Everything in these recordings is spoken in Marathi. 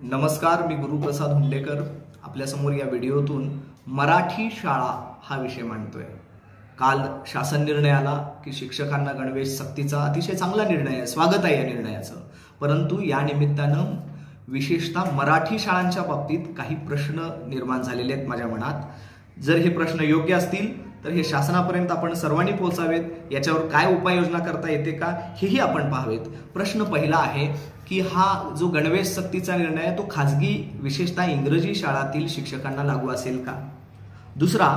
नमस्कार, मी गुरुप्रसाद हुंडेकर आपल्यासमोर या व्हिडिओतून मराठी शाळा हा विषय मांडतोय। काल शासन निर्णय आला की शिक्षकांना गणवेश सक्तीचा अतिशय चांगला निर्णय आहे, स्वागत आहे या निर्णयाचं। परंतु या निमित्तानं विशेषतः मराठी शाळांच्या बाबतीत काही प्रश्न निर्माण झालेले आहेत माझ्या मनात। जर हे प्रश्न योग्य असतील तर हे शासनापर्यंत आपण सर्वांनी पोहोचावेत, याच्यावर काय उपाययोजना करता येते का हेही आपण पाहावेत। प्रश्न पहिला आहे की हा जो गणवेश सक्तीचा निर्णय आहे तो खाजगी विशेषतः इंग्रजी शाळांतील शिक्षकांना लागू असेल का। दुसरा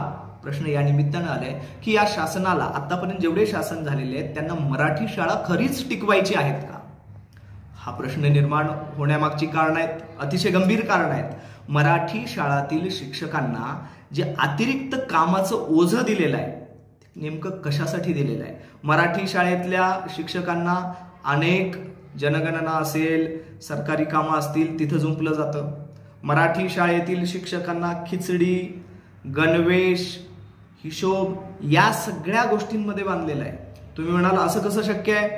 प्रश्न या निमित्तानं आलाय की या शासनाला आतापर्यंत जेवढे शासन झालेले आहेत त्यांना मराठी शाळा खरीच टिकवायची आहेत का। हा प्रश्न निर्माण होण्यामागची कारण आहेत, अतिशय गंभीर कारण आहेत। मराठी शाळातील शिक्षकांना जे अतिरिक्त कामाचं ओझं दिलेलं आहे नेमकं कशासाठी दिलेलं आहे। मराठी शाळेतल्या शिक्षकांना अनेक जनगणना असेल, सरकारी कामं असतील तिथं जुंपलं जातं। मराठी शाळेतील शिक्षकांना खिचडी, गणवेश, हिशोब या सगळ्या गोष्टींमध्ये बांधलेलं आहे। तुम्ही म्हणाल असं कसं शक्य आहे,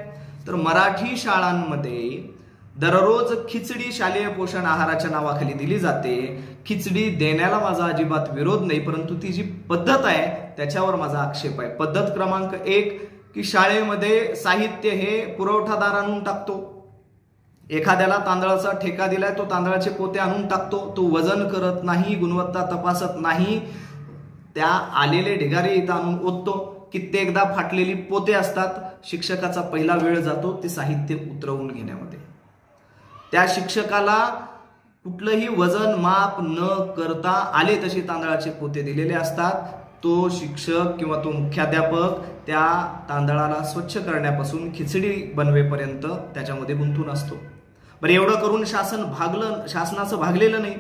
तर मराठी शाळांमध्ये दररोज खिचडी शालेय पोषण आहाराच्या नावाखाली दिली जाते। खिचडी देण्याला माझा अजिबात विरोध नाही, परंतु ती जी पद्धत आहे त्याच्यावर माझा आक्षेप आहे। पद्धत क्रमांक 1 की शाळेमध्ये साहित्य हे पुरवठादार आणून टाकतो। एखाद्याला तांदळाचा ठेका दिलाय, तो तांदळाचे पोते आणून टाकतो, तो वजन करत नाही, गुणवत्ता तपासत नाही, त्या आलेले ढिगारे इथं आणून ओततो। कित्येकदा फाटलेली पोते असतात, शिक्षकाचा पहिला वेळ जातो ते साहित्य उतरवून घेण्यामध्ये। त्या शिक्षकाला कुठलंही वजन माप न करता आले तसे तांदळाचे पोते दिलेले असतात। तो शिक्षक किंवा तो मुख्याध्यापक त्या तांदळाला स्वच्छ करण्यापासून खिचडी बनवेपर्यंत त्याच्यामध्ये गुंतून असतो। बरं, एवढं करून शासनाचं भागलेलं नाही।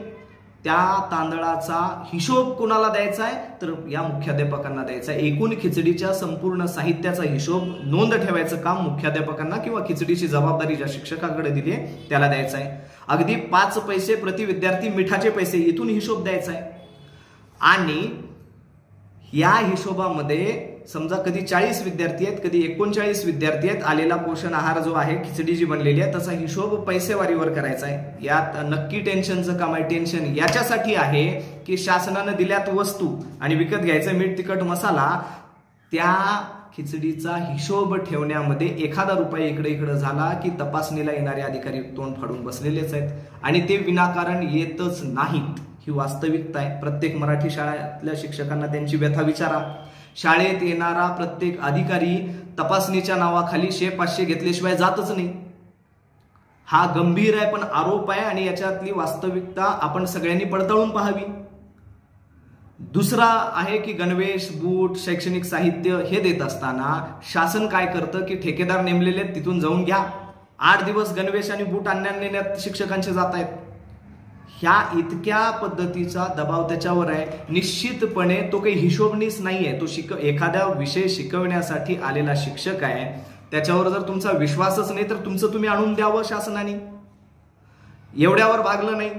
त्या तांदळाचा हिशोब कोणाला द्यायचा आहे, तर या मुख्याध्यापकांना द्यायचा आहे। एकूण खिचडीच्या संपूर्ण साहित्याचा हिशोब नोंद ठेवायचं काम मुख्याध्यापकांना किंवा खिचडीची जबाबदारी ज्या शिक्षकाकडे दिली आहे त्याला द्यायचा आहे। अगदी 5 पैसे प्रति विद्यार्थी मिठाचे पैसे इथून हिशोब द्यायचा आहे। आणि या हिशोबामध्ये समजा कधी 40 विद्यार्थी आहेत, कधी 39 विद्यार्थी आहेत, आलेला पोषण आहार जो आहे, खिचडी जी बनलेली आहे त्याचा हिशोब पैसेवारीवर करायचा आहे। यात नक्की टेन्शनचं काम आहे। टेन्शन याच्यासाठी आहे की शासनानं दिल्यात वस्तू आणि विकत घ्यायचं मीठ तिखट मसाला, त्या खिचडीचा हिशोब ठेवण्यामध्ये एखादा रुपया इकडे इकडे झाला की तपासणीला येणारे अधिकारी तोंड फाडून बसलेलेच आहेत आणि ते विनाकारण येतच नाहीत। ही वास्तविकता आहे। प्रत्येक मराठी शाळेतल्या शिक्षकांना त्यांची व्यथा विचारा। शाळेत येणारा प्रत्येक अधिकारी तपासणीच्या नावाखाली 100-500 घेतल्याशिवाय जातच नाही। हा गंभीर आहे, पण आरोप आहे आणि याच्यातली वास्तविकता आपण सगळ्यांनी पडताळून पाहावी। दुसरा आहे की गणवेश, बूट, शैक्षणिक साहित्य हे देत असताना शासन काय करतं की ठेकेदार नेमलेले तिथून जाऊन घ्या। 8 दिवस गणवेश आणि बूट आणण्यात शिक्षकांचे जात आहेत। ह्या इतक्या पद्धतीचा दबाव त्याच्यावर आहे। निश्चितपणे तो काही हिशोबनीच नाहीये, तो एखाद्या विषय शिकवण्यासाठी आलेला शिक्षक आहे। त्याच्यावर जर तुमचा विश्वासच नाही तर तुमचं तुम्ही आणून द्यावं शासनाने। एवढ्यावर भागलं नाही।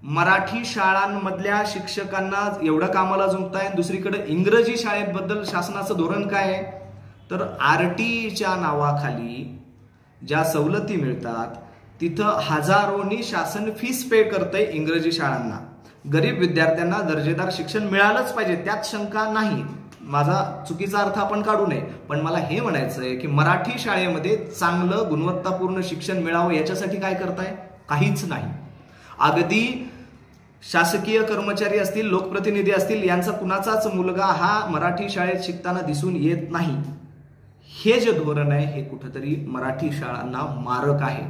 मराठी शाळांमधल्या शिक्षकांना एवढं कामाला जुंपताय, दुसरीकडे इंग्रजी शाळेबद्दल शासनाचं धोरण काय आहे, तर आरटीईच्या नावाखाली ज्या सवलती मिळतात तिथं हजारोनी शासन फीस पे करतंय इंग्रजी शाळांना। गरीब विद्यार्थ्यांना दर्जेदार शिक्षण मिळालंच पाहिजे, त्यात शंका नाही। माझा चुकीचा अर्थ आपण काढू नये, पण मला हे म्हणायचं आहे की मराठी शाळेमध्ये चांगलं गुणवत्तापूर्ण शिक्षण मिळावं याच्यासाठी काय करताय, काहीच नाही। अगदी शासकीय कर्मचारी असतील, लोकप्रतिनिधी असतील, यांचा कुणाचाच मुलगा हा मराठी शाळेत शिकताना दिसून येत नाही। हे जे धोरण आहे हे कुठेतरी मराठी शाळांना मारक आहे।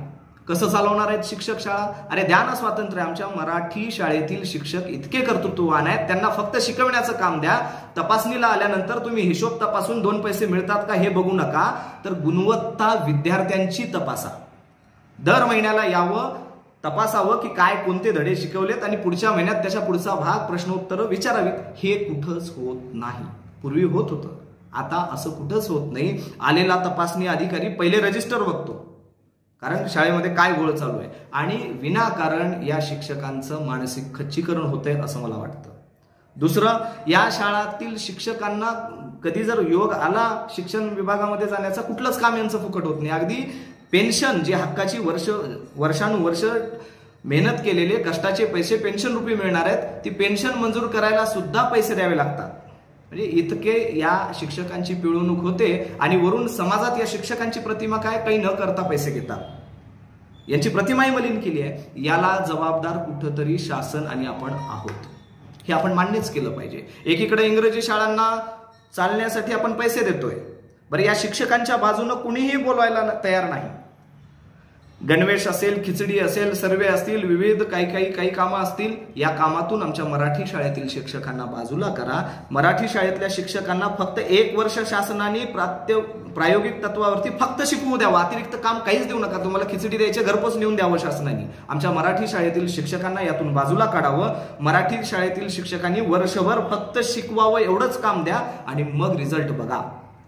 कसं चालवणार आहेत शिक्षक शाळा? अरे द्या ना स्वातंत्र्य। आमच्या मराठी शाळेतील शिक्षक इतके कर्तृत्ववान आहेत, त्यांना फक्त शिकवण्याचं काम द्या। तपासणीला आल्यानंतर तुम्ही हिशोब तपासून 2 पैसे मिळतात का हे बघू नका, तर गुणवत्ता विद्यार्थ्यांची तपासा। दर महिन्याला यावं, तपासावं की काय कोणते धडे शिकवलेत आणि पुढच्या महिन्यात त्याच्या पुढचा भाग प्रश्नोत्तर विचारावीत। हे कुठंच होत नाही। पूर्वी होत होतं, आता असं कुठंच होत नाही। आलेला तपासणी अधिकारी पहिले रजिस्टर बघतो, कारण शाळेमध्ये काय गोळ चालू आहे, आणि विनाकारण या शिक्षकांचं मानसिक खच्चीकरण होतंय असं मला वाटतं। दुसरं, या शाळातील शिक्षकांना कधी जर योग आला शिक्षण विभागामध्ये जाण्याचा, कुठलंच काम यांचं फुकट होत नाही। अगदी पेन्शन जी हक्काची वर्षानुवर्ष मेहनत केलेले कष्टाचे पैसे पेन्शन रूपी मिळणार आहेत, ती पेन्शन मंजूर करायला सुद्धा पैसे द्यावे लागतात. म्हणजे इतके या शिक्षकांची पिळवणूक होते आणि वरून समाजात या शिक्षकांची प्रतिमा काय, काही न करता पैसे घेतात, यांची प्रतिमाही मलिन केली आहे. याला जबाबदार कुठंतरी शासन आणि आपण आहोत, हे आपण मान्यच केलं पाहिजे. एकीकडे इंग्रजी शाळांना चालण्यासाठी आपण पैसे देतोय, बरं या शिक्षकांच्या बाजूनं कुणीही बोलवायला तयार नाही. गणवेश असेल, खिचडी असेल, सर्वे असतील, विविध काही कामं असतील, या कामातून आमच्या मराठी शाळेतील शिक्षकांना बाजूला करा. मराठी शाळेतल्या शिक्षकांना फक्त 1 वर्ष शासनाने प्रायोगिक तत्वावरती फक्त शिकवू द्यावं, अतिरिक्त काम काहीच देऊ नका. तुम्हाला खिचडी द्यायचे घरपोच नेऊन द्यावं शासनाने. आमच्या मराठी शाळेतील शिक्षकांना यातून बाजूला काढावं. मराठी शाळेतील शिक्षकांनी वर्षभर फक्त शिकवावं, एवढंच काम द्या आणि मग रिझल्ट बघा.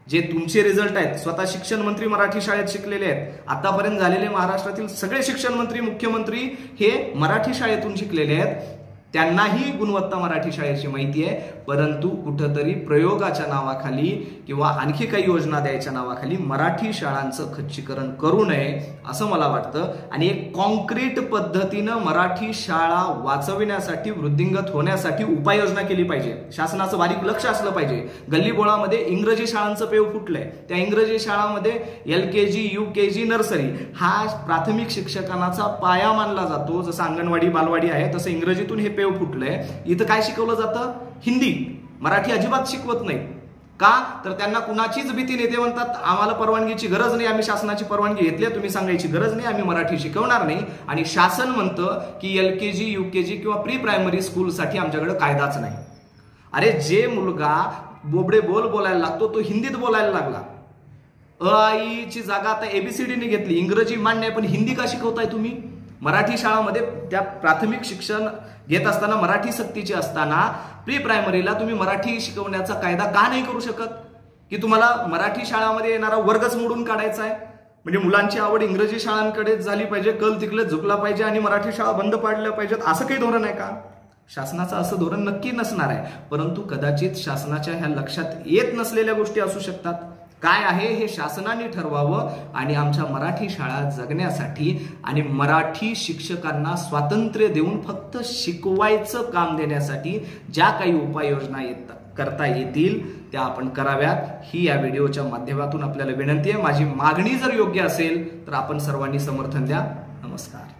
जे तुमचे रिझल्ट आहेत, स्वतः शिक्षण मंत्री मराठी शाळेत शिकलेले आहेत. आतापर्यंत झालेले महाराष्ट्रातील सगळे शिक्षण मंत्री, मुख्यमंत्री हे मराठी शाळेतून शिकलेले आहेत. त्यांनाही गुणवत्ता मराठी शाळेची माहिती आहे, परंतु कुठंतरी प्रयोगाच्या नावाखाली किंवा आणखी काही योजना द्यायच्या नावाखाली मराठी शाळांचं खच्चीकरण करू नये असं मला वाटतं. आणि एक कॉन्क्रीट पद्धतीनं मराठी शाळा वाचविण्यासाठी, वृद्धिंगत होण्यासाठी उपाययोजना केली पाहिजे. शासनाचं बारीक लक्ष असलं पाहिजे. गल्लीबोळामध्ये इंग्रजी शाळांचं पेव फुटलंय. त्या इंग्रजी शाळांमध्ये LKG, UKG, नर्सरी हा प्राथमिक शिक्षणाचा पाया मानला जातो. जसं अंगणवाडी, बालवाडी आहे तसं इंग्रजीतून हे पेव फुटलंय. इथं काय शिकवलं जातं? हिंदी. मराठी अजिबात शिकवत नाही. का? तर त्यांना कुणाचीच भीती नाही. ते म्हणतात आम्हाला परवानगीची गरज नाही, आम्ही शासनाची परवानगी घेतली, तुम्ही सांगायची गरज नाही, आम्ही मराठी शिकवणार नाही. आणि शासन म्हणतं की LKG, UKG किंवा प्री प्रायमरी स्कूलसाठी आमच्याकडे कायदाच नाही. अरे जे मुलगा बोबडे बोलायला लागतो तो हिंदीत बोलायला लागला. ची जागा आता ABCD ने घेतली. इंग्रजी मान्य आहे, पण हिंदी का शिकवताय तुम्ही? मराठी शाळांमध्ये त्या प्राथमिक शिक्षण घेत असताना, मराठी सक्तीचे असताना प्री प्रायमरीला तुम्ही मराठी शिकवण्याचा कायदा का नाही करू शकत? की तुम्हाला मराठी शाळांमध्ये येणारा वर्गच मोडून काढायचा आहे? म्हणजे मुलांची आवड इंग्रजी शाळांकडे झाली पाहिजे, कल तिकडे झुकला पाहिजे आणि मराठी शाळा बंद पाडल्या पाहिजेत, असं काही धोरण आहे का? शासनाचं असं धोरण नक्की नसणार आहे, परंतु कदाचित शासनाच्या ह्या लक्षात येत नसलेल्या गोष्टी असू शकतात. काय आहे हे शासनाने ठरवावं आणि आमच्या मराठी शाळा जगण्यासाठी आणि मराठी शिक्षकांना स्वातंत्र्य देऊन फक्त शिकवायचं काम देण्यासाठी ज्या काही उपाययोजना करता येतील त्या आपण कराव्यात, ही या व्हिडिओच्या माध्यमातून आपल्याला विनंती आहे. माझी मागणी जर योग्य असेल तर आपण सर्वांनी समर्थन द्या. नमस्कार.